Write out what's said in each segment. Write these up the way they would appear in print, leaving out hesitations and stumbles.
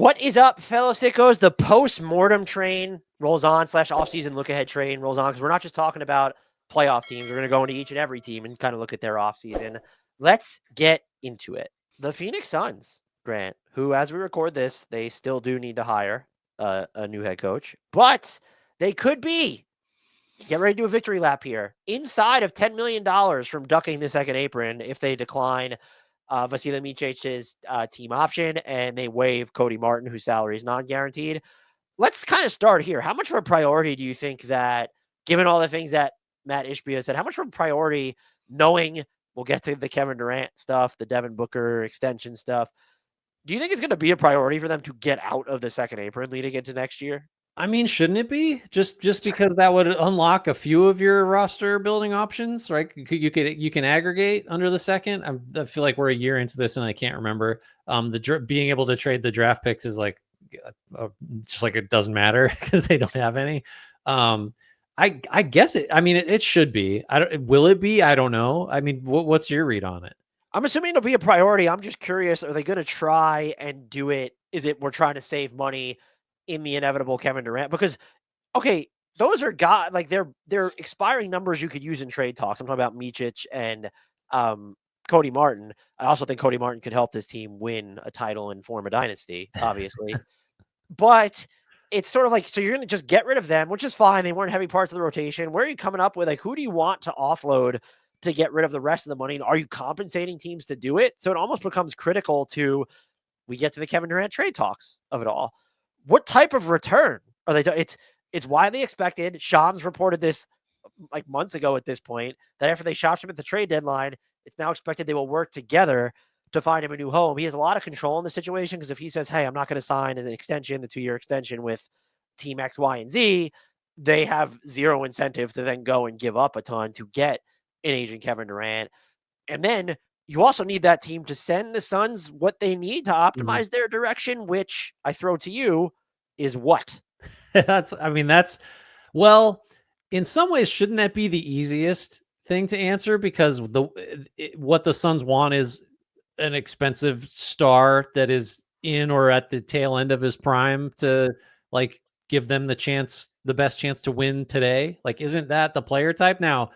What is up, fellow sickos? The post-mortem train rolls on / offseason look-ahead train rolls on because we're not just talking about playoff teams. We're going to go into each and every team and kind of look at their offseason. Let's get into it. The Phoenix Suns, Grant, who, as we record this, they still do need to hire a new head coach, but they could be, get ready to do a victory lap here, inside of $10 million from ducking the second apron if they decline Vasilij Micic's team option and they waive Cody Martin, whose salary is non-guaranteed. Let's kind of start here. How much of a priority do you think that, given all the things that Matt Ishbia said, how much of a priority, knowing we'll get to the Kevin Durant stuff, the Devin Booker extension stuff, do you think it's going to be a priority for them to get out of the second apron leading into next year? I mean, shouldn't it be just because that would unlock a few of your roster building options, right? You can aggregate under the second. I feel like we're a year into this and I can't remember. Being able to trade the draft picks is like just like it doesn't matter because they don't have any. I guess it. I mean, it should be. Will it be? I don't know. I mean, what's your read on it? I'm assuming it'll be a priority. I'm just curious, are they going to try and do it? Is it we're trying to save money in the inevitable Kevin Durant? Because, okay, those are guys, like they're expiring numbers you could use in trade talks. I'm talking about Micic and Cody Martin. I also think Cody Martin could help this team win a title and form a dynasty, obviously. But it's sort of like, so you're going to just get rid of them, which is fine. They weren't heavy parts of the rotation. Where are you coming up with? Like, who do you want to offload to get rid of the rest of the money? And are you compensating teams to do it? So it almost becomes critical to, we get to the Kevin Durant trade talks of it all. What type of return are they? It's widely expected. Shams reported this like months ago at this point, that after they shopped him at the trade deadline, it's now expected they will work together to find him a new home. He has a lot of control in the situation because if he says, hey, I'm not going to sign an extension, the 2-year extension with team X, Y, and Z, they have zero incentive to then go and give up a ton to get an agent Kevin Durant. And then you also need that team to send the Suns what they need to optimize their direction, which I throw to you is what? Well, in some ways, shouldn't that be the easiest thing to answer? Because what the Suns want is an expensive star that is in or at the tail end of his prime to like give them the best chance to win today. Like, isn't that the player type? Now,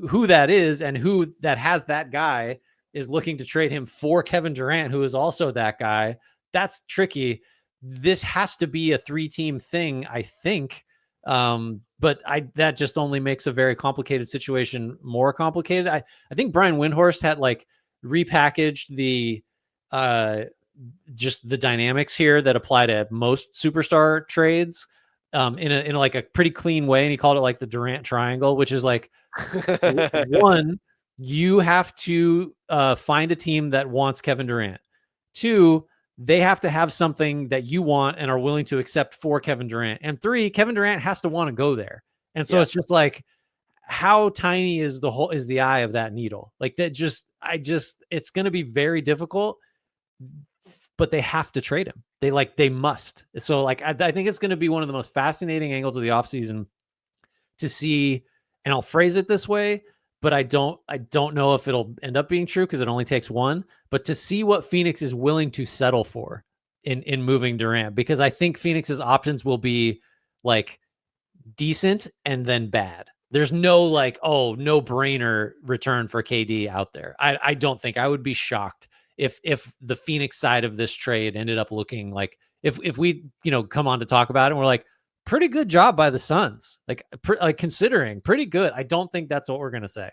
who that is and who that has that guy is looking to trade him for Kevin Durant, who is also that guy. That's tricky. This has to be a 3-team thing, I think. But that just only makes a very complicated situation more complicated. I think Brian Windhorst had like repackaged the just the dynamics here that apply to most superstar trades in like a pretty clean way, and he called it like the Durant triangle, which is like one, you have to find a team that wants Kevin Durant. 2, they have to have something that you want and are willing to accept for Kevin Durant. And 3, Kevin Durant has to want to go there. And so it's just like, how tiny is the eye of that needle? Like that it's going to be very difficult, but they have to trade him. They must. So like, I think it's going to be one of the most fascinating angles of the offseason to see, and I'll phrase it this way, but I don't know if it'll end up being true because it only takes one, but to see what Phoenix is willing to settle for in moving Durant, because I think Phoenix's options will be like decent and then bad. There's no like, oh, no brainer return for KD out there. I don't think. I would be shocked if the Phoenix side of this trade ended up looking like, if we, come on to talk about it and we're like, pretty good job by the Suns. Like considering pretty good. I don't think that's what we're going to say.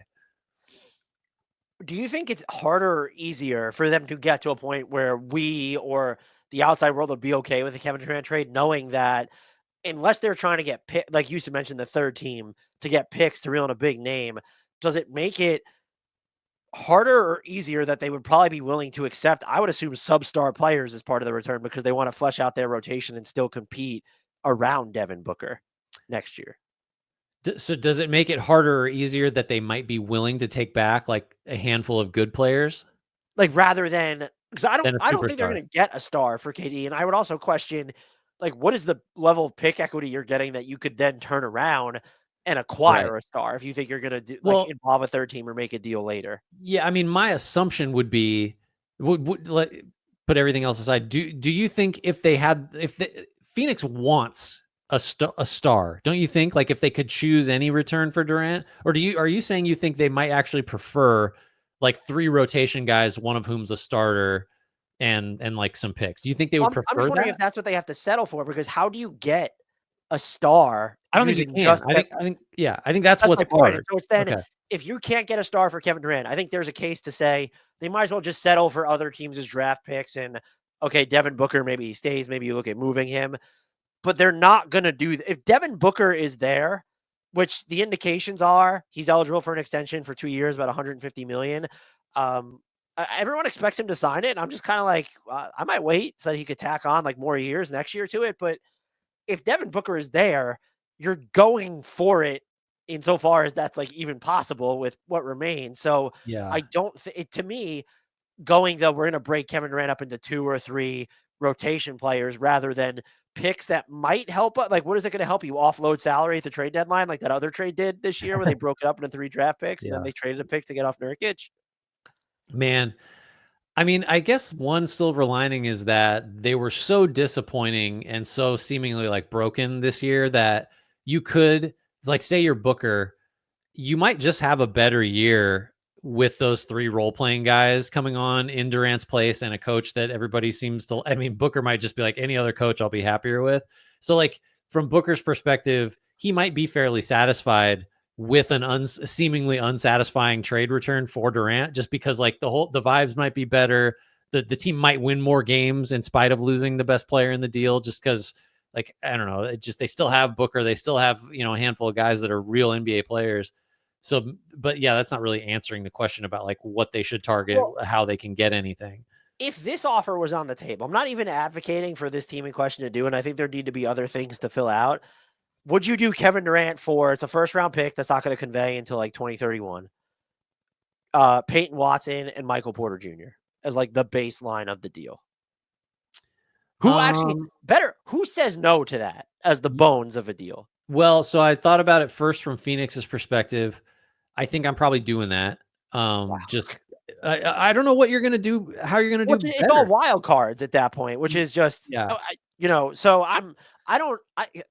Do you think it's harder or easier for them to get to a point where we or the outside world will be okay with the Kevin Durant trade, knowing that unless they're trying to get picked, like you mentioned, the third team to get picks to reel in a big name, does it make it harder or easier that they would probably be willing to accept, I would assume, substar players as part of the return because they want to flesh out their rotation and still compete around Devin Booker next year? So does it make it harder or easier that they might be willing to take back like a handful of good players? Like rather than, because I don't think they're going to get a star for KD. And I would also question, like, what is the level of pick equity you're getting that you could then turn around and acquire a star if you think you're going to do involve a third team or make a deal later? Yeah, I mean, my assumption would be, but put everything else aside, do you think if Phoenix wants a star, don't you think, like, if they could choose any return for Durant, or are you saying you think they might actually prefer like 3 rotation guys, one of whom's a starter, and like some picks? Do you think they would I'm just prefer wondering that? if that's what they have to settle for, because how do you get a star I don't think you using can. just I think that's that's what's my point. And hard. so it's then, Okay. if you can't get a star for Kevin Durant, I think there's a case to say they might as well just settle for other teams' draft picks. And okay, Devin Booker, maybe he stays, maybe you look at moving him, but they're not going to do if Devin Booker is there, which the indications are he's eligible for an extension for 2 years, about 150 million. Everyone expects him to sign it. And I'm just kind of like, I might wait so that he could tack on like more years next year to it. But if Devin Booker is there, you're going for it insofar as that's like even possible with what remains. So Yeah. I don't think it, to me, going though, we're going to break Kevin Durant up into 2 or 3 rotation players rather than picks that might help. Like, what is it going to help you offload salary at the trade deadline, like that other trade did this year where they broke it up into 3 draft picks and then Yeah. they traded a pick to get off Nurkic? Man, I mean, I guess one silver lining is that they were so disappointing and so seemingly like broken this year that you could, like, say you're Booker, you might just have a better year with those 3 role playing guys coming on in Durant's place and a coach that everybody seems to. I mean, Booker might just be like, any other coach I'll be happier with. So, like, from Booker's perspective, he might be fairly satisfied with an seemingly unsatisfying trade return for Durant, just because like the vibes might be better. The team might win more games in spite of losing the best player in the deal, just because, like, I don't know, they still have Booker, they still have, a handful of guys that are real NBA players. So, but yeah, that's not really answering the question about like what they should target, Well, how they can get anything. if this offer was on the table, I'm not even advocating for this team in question to do, and I think there need to be other things to fill out. Would you do Kevin Durant for, it's a first round pick that's not going to convey until like 2031, Peyton Watson and Michael Porter Jr. as like the baseline of the deal? Who actually Um, better? Who says no to that as the y- bones of a deal? well, so I thought about it first from Phoenix's perspective. I think I'm probably doing that. Wow. Just I don't know what you're gonna do, how you're gonna Which do it's all better. wild cards at that point, which is just, Yeah. so I don't, I If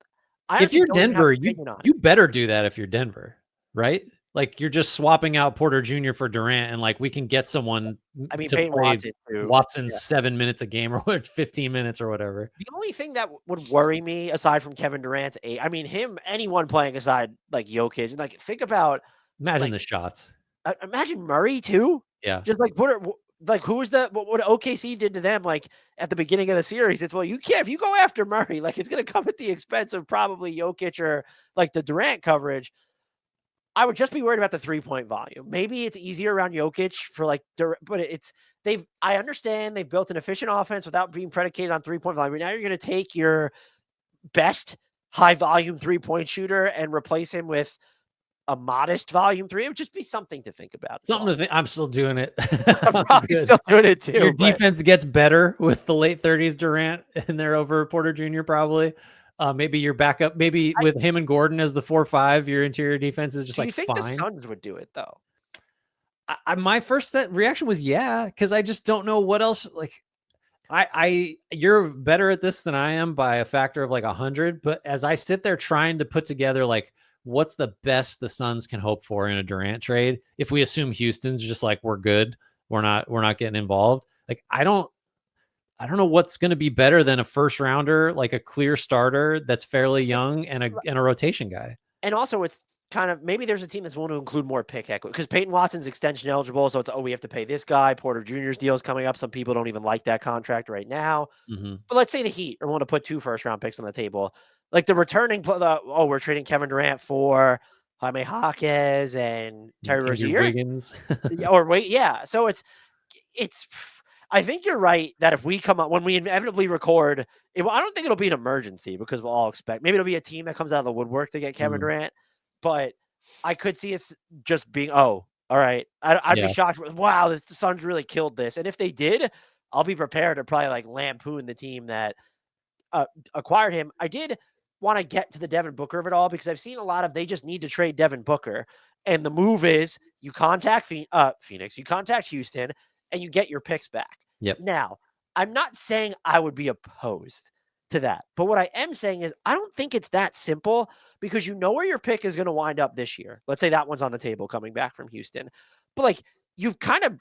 honestly you're don't even have Denver, an opinion on it. you better do that if you're Denver, right? Like, you're just swapping out Porter Jr. for Durant, and like we can get someone I mean, to Peyton play Watson too. Watson Yeah. 7 minutes a game or what, 15 minutes or whatever. The only thing that would worry me aside from Kevin Durant's age, I mean, anyone playing aside like Jokic, and like think about Imagine like the shots. imagine Murray too. Yeah. Just like like who was what OKC did to them like at the beginning of the series? It's, well, you can't, if you go after Murray, like it's going to come at the expense of probably Jokic or like the Durant coverage. I would just be worried about the 3-point volume. Maybe it's easier around Jokic for like, but I understand they've built an efficient offense without being predicated on 3-point volume. Now you're going to take your best high volume 3-point shooter and replace him with a modest volume 3. It would just be something to think about. Something to think. I'm still doing it. I'm I'm probably good. still doing it Your too, but defense gets better with the late 30s Durant in there over Porter Jr. probably. Maybe your backup, maybe with him and Gordon as the 4-5, your interior defense is just do you like think the fine. Suns would do it though? My first reaction was yeah, because I just don't know what else. Like, you're better at this than I am by a factor of like 100. But as I sit there trying to put together like what's the best the Suns can hope for in a Durant trade, if we assume Houston's just like, we're good, we're not getting involved. Like, I don't know what's going to be better than a first rounder, like a clear starter that's fairly young and a rotation guy. And also, it's kind of, maybe there's a team that's willing to include more pick equity because Peyton Watson's extension eligible. So it's, oh, we have to pay this guy. Porter Jr.'s deal is coming up. Some people don't even like that contract right now. Mm-hmm. But let's say the Heat are willing to put 2 first-round picks on the table. Like the returning, we're trading Kevin Durant for Jaime Jaquez and Terry Andrew Rozier. Wiggins. Or wait, yeah. So it's, I think you're right that if we come up, when we inevitably record, I don't think it'll be an emergency because we'll all expect, maybe it'll be a team that comes out of the woodwork to get Kevin Durant, but I could see us just being, oh, all right. I'd be shocked. Wow, the Suns really killed this. And if they did, I'll be prepared to probably like lampoon the team that acquired him. I did want to get to the Devin Booker of it all because I've seen a lot of, they just need to trade Devin Booker. And the move is you contact Phoenix, you contact Houston, and you get your picks back. Yep. Now, I'm not saying I would be opposed to that. But what I am saying is I don't think it's that simple because you know where your pick is going to wind up this year. Let's say that one's on the table coming back from Houston. But like you've kind of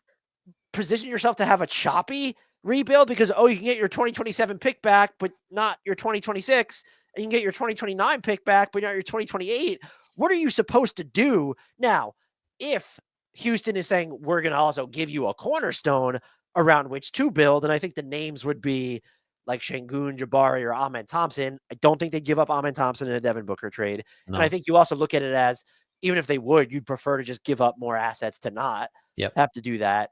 positioned yourself to have a choppy rebuild because you can get your 2027 pick back but not your 2026, and you can get your 2029 pick back but not your 2028. What are you supposed to do now if Houston is saying we're going to also give you a cornerstone around which to build? And I think the names would be like Şengün, Jabari, or Amen Thompson. I don't think they'd give up Amen Thompson in a Devin Booker trade. No. And I think you also look at it as, even if they would, you'd prefer to just give up more assets to not have to do that.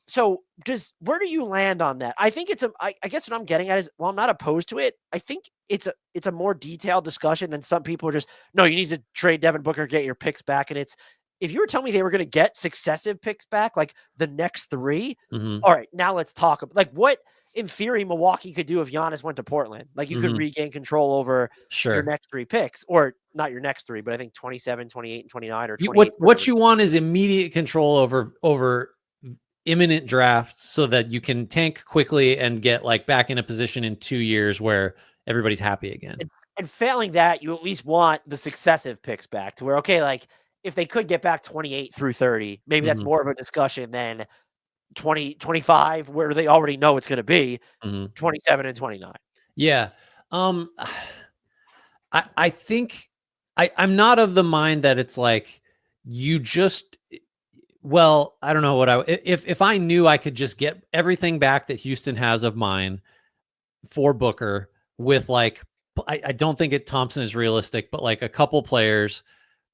So just where do you land on that? I think I guess what I'm getting at is, well, I'm not opposed to it. I think it's a more detailed discussion than some people are just, no, you need to trade Devin Booker, get your picks back. And it's, if you were telling me they were going to get successive picks back, like the next 3, all right, now let's talk about like what in theory Milwaukee could do if Giannis went to Portland. Like you could regain control over your next 3 picks, or not your next 3, but I think 27, 28, and 29 or 28. What you want is immediate control over imminent drafts so that you can tank quickly and get like back in a position in 2 years where everybody's happy again. And failing that, you at least want the successive picks back to where, okay, like if they could get back 28 through 30, maybe that's more of a discussion than 20, 25, where they already know it's going to be 27 and 29. Yeah. I think I'm not of the mind that it's like you just, well, I don't know what if I knew I could just get everything back that Houston has of mine for Booker with like, I don't think Thompson is realistic, but like a couple players,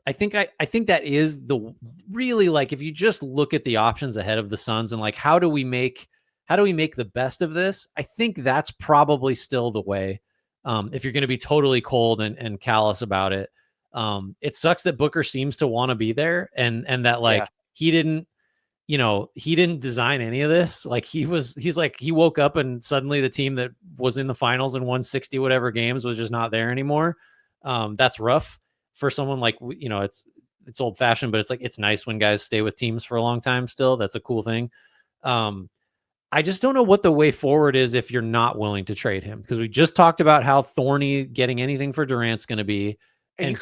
I think that is the really, like, if you just look at the options ahead of the Suns and like, how do we make the best of this? I think that's probably still the way. If you're going to be totally cold and callous about it, it sucks that Booker seems to want to be there and that like he didn't design any of this. Like he woke up and suddenly the team that was in the finals and won 60 whatever games was just not there anymore. That's rough for someone like, it's old fashioned, but it's like, it's nice when guys stay with teams for a long time still. That's a cool thing. I just don't know what the way forward is if you're not willing to trade him, because we just talked about how thorny getting anything for Durant's going to be. And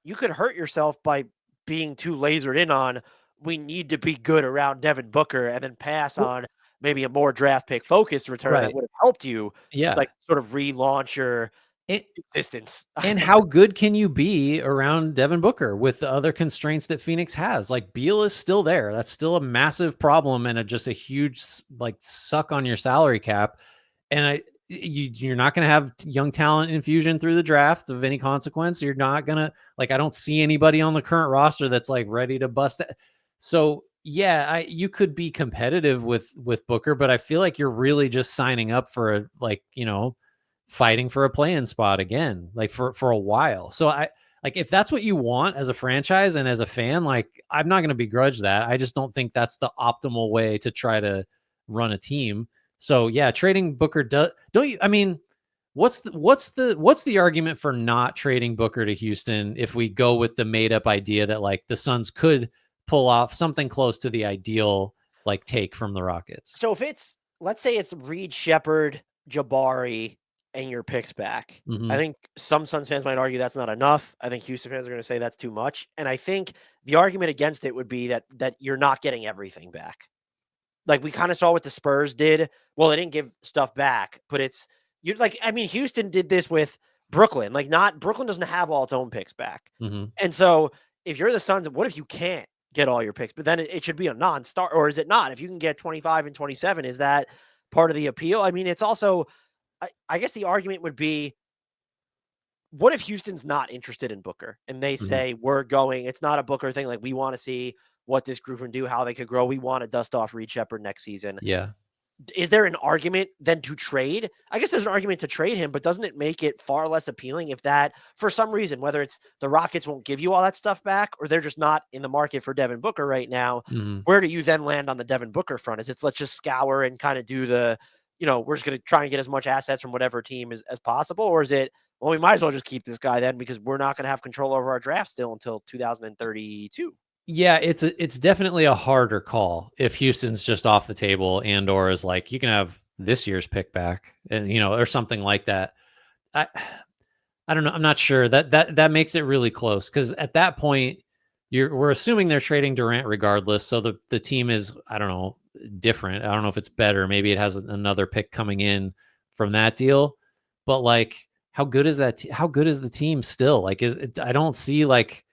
you could hurt yourself by being too lasered in on, we need to be good around Devin Booker, and then pass on maybe a more draft pick focused return that would have helped you, like sort of relaunch your existence. And how good can you be around Devin Booker with the other constraints that Phoenix has? Like Beal is still there. That's still a massive problem and just a huge like suck on your salary cap. And you're not going to have young talent infusion through the draft of any consequence. You're not going to, like, I don't see anybody on the current roster that's like ready to bust it. So yeah, you could be competitive with Booker, but I feel like you're really just signing up for fighting for a play-in spot again, like for a while. So if that's what you want as a franchise and as a fan, like I'm not going to begrudge that. I just don't think that's the optimal way to try to run a team. So yeah, trading Booker what's the argument for not trading Booker to Houston if we go with the made up idea that like the Suns could pull off something close to the ideal like take from the Rockets? So if let's say it's Reed Shepherd, Jabari, and your picks back. I think some Suns fans might argue that's not enough. I think Houston fans are going to say that's too much. And I think the argument against it would be that you're not getting everything back. Like we kind of saw what the Spurs did. Well, they didn't give stuff back, but Houston did this with Brooklyn. Brooklyn doesn't have all its own picks back. And so if you're the Suns, what if you can't get all your picks? But then it should be a non-star, or is it not? If you can get 25 and 27, is that part of the appeal? I mean, it's also, I guess the argument would be, what if Houston's not interested in Booker and they say, it's not a Booker thing. Like we want to see what this group can do, how they could grow. We want to dust off Reed Shepherd next season. Yeah. Is there an argument then to trade? I guess there's an argument to trade him, but doesn't it make it far less appealing if that, for some reason, whether it's the Rockets won't give you all that stuff back or they're just not in the market for Devin Booker right now, where do you then land on the Devin Booker front? Is it, let's just scour and kind of do the, we're just going to try and get as much assets from whatever team as possible? Or is it, well, we might as well just keep this guy then because we're not going to have control over our draft still until 2032? Yeah, it's definitely a harder call if Houston's just off the table and or is like, you can have this year's pick back, and or something like that. I I don't know. I'm not sure that makes it really close because at that point, we're assuming they're trading Durant regardless. So the team is, I don't know, different. I don't know if it's better. Maybe it has another pick coming in from that deal. But like, how good is that? How good is the team still? Like, I don't see like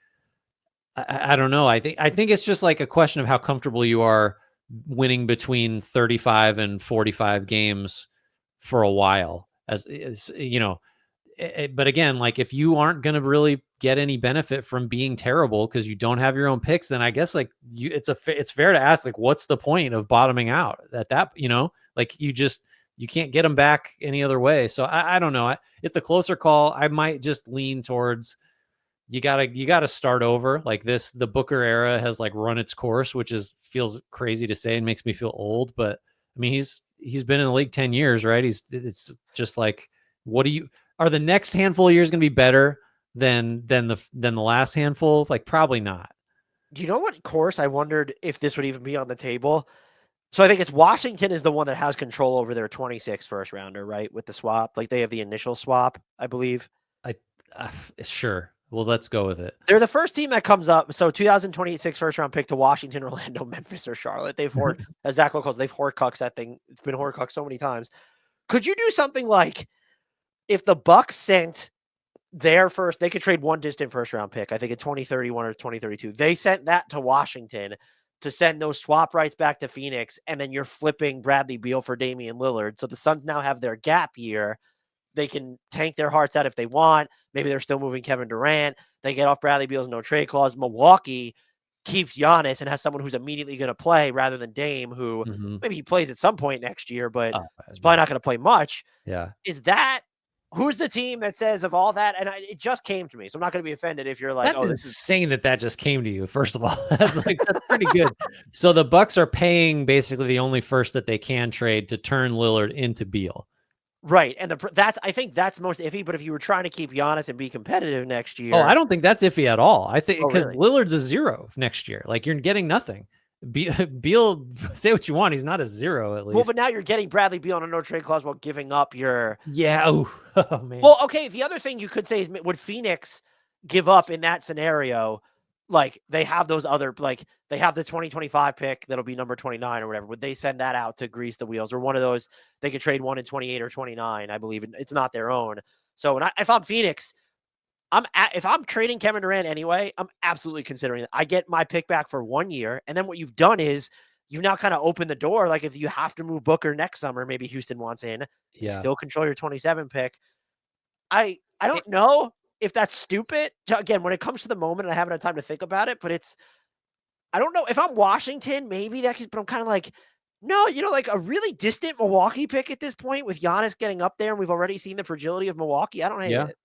I don't know. I think it's just like a question of how comfortable you are winning between 35 and 45 games for a while. But again, like if you aren't going to really get any benefit from being terrible because you don't have your own picks, then I guess like it's fair to ask like what's the point of bottoming out at that, like you can't get them back any other way. So I don't know. It's a closer call. I might just lean towards you gotta start over. Like the Booker era has like run its course, which feels crazy to say and makes me feel old. But I mean, he's been in the league 10 years, right? It's just like, are the next handful of years going to be better than the last handful? Like probably not. Do you know what course I wondered if this would even be on the table? So I think it's Washington is the one that has control over their 26 first rounder, right? With the swap, like they have the initial swap, I believe. I Sure. Well, let's go with it. They're the first team that comes up. So 2026 first round pick to Washington, Orlando, Memphis, or Charlotte. They've as Zach calls, they've Horcrux that thing. It's been Horcrux so many times. Could you do something like if the Bucks sent their first, they could trade one distant first round pick. I think in 2031 or 2032. They sent that to Washington to send those swap rights back to Phoenix, and then you're flipping Bradley Beal for Damian Lillard. So the Suns now have their gap year. They can tank their hearts out if they want. Maybe they're still moving Kevin Durant. They get off Bradley Beal's no trade clause. Milwaukee keeps Giannis and has someone who's immediately going to play rather than Dame, who maybe he plays at some point next year, but he's probably not going to play much. Yeah. Who's the team that says of all that? And it just came to me, so I'm not going to be offended if you're like, that's insane that just came to you. First of all, that's pretty good. So the Bucks are paying basically the only first that they can trade to turn Lillard into Beal. Right, and I think that's most iffy. But if you were trying to keep Giannis and be competitive next year, I don't think that's iffy at all. I think because really? Lillard's a zero next year. Like you're getting nothing. Beal, say what you want, he's not a zero at least. Well, but now you're getting Bradley Beal on a no trade clause while giving up your oh man. Well, okay. The other thing you could say is would Phoenix give up in that scenario? Like they have those other they have the 2025 pick that'll be number 29 or whatever. Would they send that out to grease the wheels, or one of those they could trade one in 28 or 29? I believe it's not their own. So if I'm Phoenix, if I'm trading Kevin Durant anyway, I'm absolutely considering it. I get my pick back for 1 year, and then what you've done is you've now kind of opened the door. Like if you have to move Booker next summer, maybe Houston wants in. You still control your 27 pick. I don't know if that's stupid. Again, when it comes to the moment, I haven't had time to think about it, but I don't know if I'm Washington, maybe but I'm kind of like, no, like a really distant Milwaukee pick at this point with Giannis getting up there, and we've already seen the fragility of Milwaukee. I don't hate it.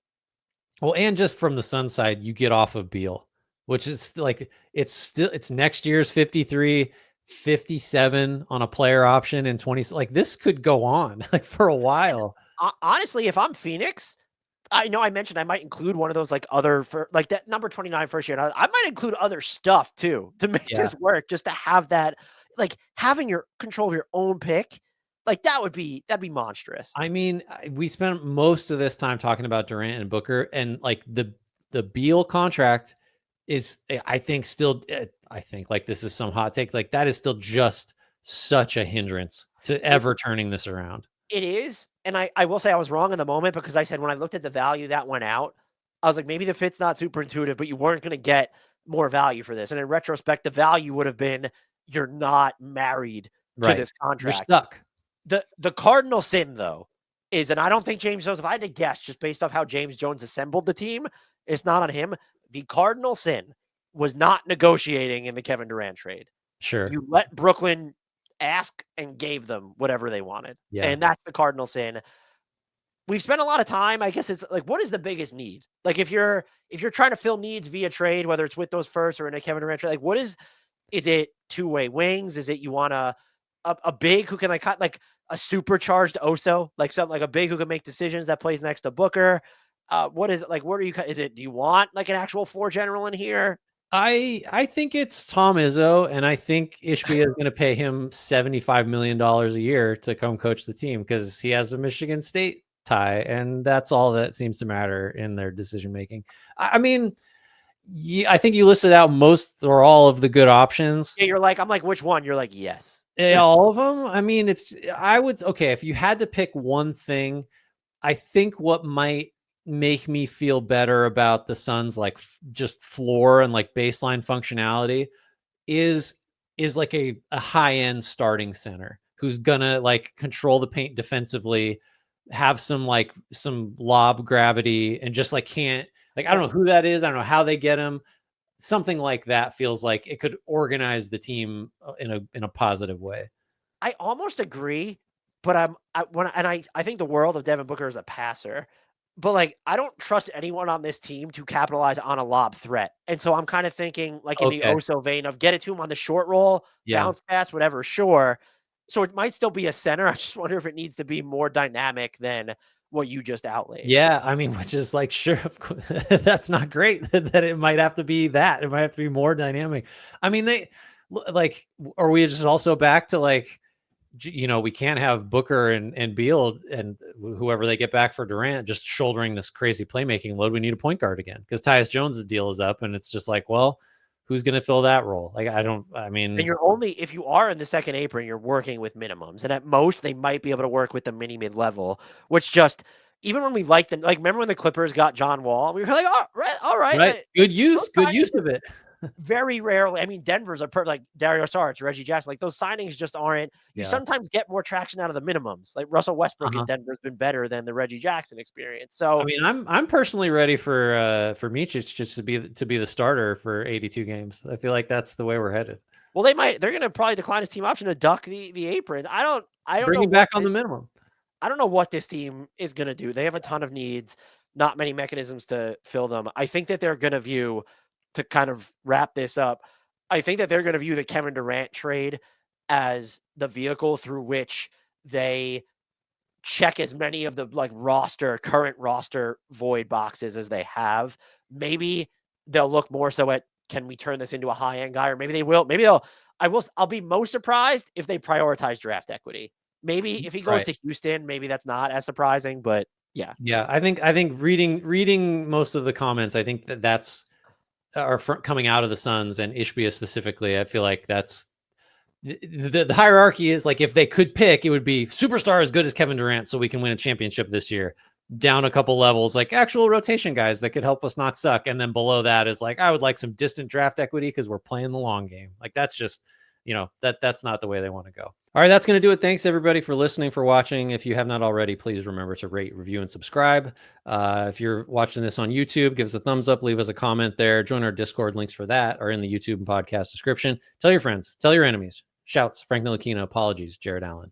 Well, and just from the Sun side, you get off of Beal, which is like, it's next year's 53, 57 on a player option in 20. Like this could go on like for a while. And, honestly, if I'm Phoenix, I know I mentioned I might include one of those like that number 29 first year. I might include other stuff too to make this work, just to have that, like having your control of your own pick. Like that'd be monstrous. I mean, we spent most of this time talking about Durant and Booker, and like the Beal contract is, I think like this is some hot take. Like that is still just such a hindrance to ever turning this around. It is. And I will say I was wrong in the moment, because I said when I looked at the value that went out, I was like, maybe the fit's not super intuitive, but you weren't going to get more value for this. And in retrospect, the value would have been you're not married to this contract. You're stuck. The cardinal sin, though, is, and I don't think James Jones, if I had to guess just based off how James Jones assembled the team, it's not on him. The cardinal sin was not negotiating in the Kevin Durant trade. Sure. You let Brooklyn ask and gave them whatever they wanted. Yeah. And that's the cardinal sin. We've spent a lot of time. I guess it's like, what is the biggest need? Like if you're trying to fill needs via trade, whether it's with those first or in a Kevin Durant trade, like is it two-way wings? Is it you want a big who can like a supercharged Oso, like something like a big who can make decisions that plays next to Booker? What is it like? What are you? Do you want like an actual floor general in here? I think it's Tom Izzo, and I think Ishbia is going to pay him $75 million a year to come coach the team because he has a Michigan State tie, and that's all that seems to matter in their decision making. I mean, I think you listed out most or all of the good options. Yeah, I'm like, which one? You're like, yes. All of them. I mean, okay, if you had to pick one thing, I think what might make me feel better about the Suns, like just floor and like baseline functionality, is like a high end starting center who's gonna like control the paint defensively, have some lob gravity, and just like can't like I don't know who that is. I don't know how they get him. Something like that feels like it could organize the team in a positive way. I almost agree, but I think the world of Devin Booker as a passer, but like I don't trust anyone on this team to capitalize on a lob threat. And so I'm kind of thinking like in the Okay. Oso vein of get it to him on the short roll, Yeah. bounce pass, whatever, sure. So it might still be a center. I just wonder if it needs to be more dynamic than what you just outlaid. Yeah, I mean, which is like, sure, of course, that's not great that it might have to be that. It might have to be more dynamic. I mean, like, are we just also back to like, we can't have Booker and Beal and whoever they get back for Durant just shouldering this crazy playmaking load. We need a point guard again because Tyus Jones's deal is up, and it's just like, well, who's going to fill that role? Like, I mean, And you're only, if you are in the second apron, you're working with minimums. And at most, they might be able to work with the mini mid level, which just, even when we liked them, like, remember when the Clippers got John Wall? We were like, oh, all right. right. Good use of it. Very rarely. I mean, Denver's like Dario Saric, Reggie Jackson. Like those signings just aren't. You sometimes get more traction out of the minimums. Like Russell Westbrook in Denver's been better than the Reggie Jackson experience. So I mean, I'm personally ready for Micic just to be the starter for 82 games. I feel like that's the way we're headed. Well, they're going to probably decline his team option to duck the apron. I don't bring know him back on the minimum. I don't know what this team is going to do. They have a ton of needs, not many mechanisms to fill them. I think that they're going to view, to kind of wrap this up, I think that they're going to view the Kevin Durant trade as the vehicle through which they check as many of the like current roster void boxes as they have. Maybe they'll look more so at, can we turn this into a high end guy? Or maybe they will. Maybe I'll be most surprised if they prioritize draft equity. Maybe if he goes to Houston, maybe that's not as surprising, but yeah. Yeah, I think reading most of the comments, I think that's coming out of the Suns and Ishbia specifically. I feel like that's the hierarchy is like, if they could pick, it would be superstar as good as Kevin Durant so we can win a championship this year. Down a couple levels, like actual rotation guys that could help us not suck. And then below that is like, I would like some distant draft equity because we're playing the long game. Like that's just, that's not the way they want to go. All right, that's going to do it. Thanks everybody for listening, for watching. If you have not already, please remember to rate, review, and subscribe. If you're watching this on YouTube, give us a thumbs up, leave us a comment there. Join our Discord. Links for that are in the YouTube and podcast description. Tell your friends, tell your enemies. Shouts, Frank Ntilikina. Apologies, Jared Allen.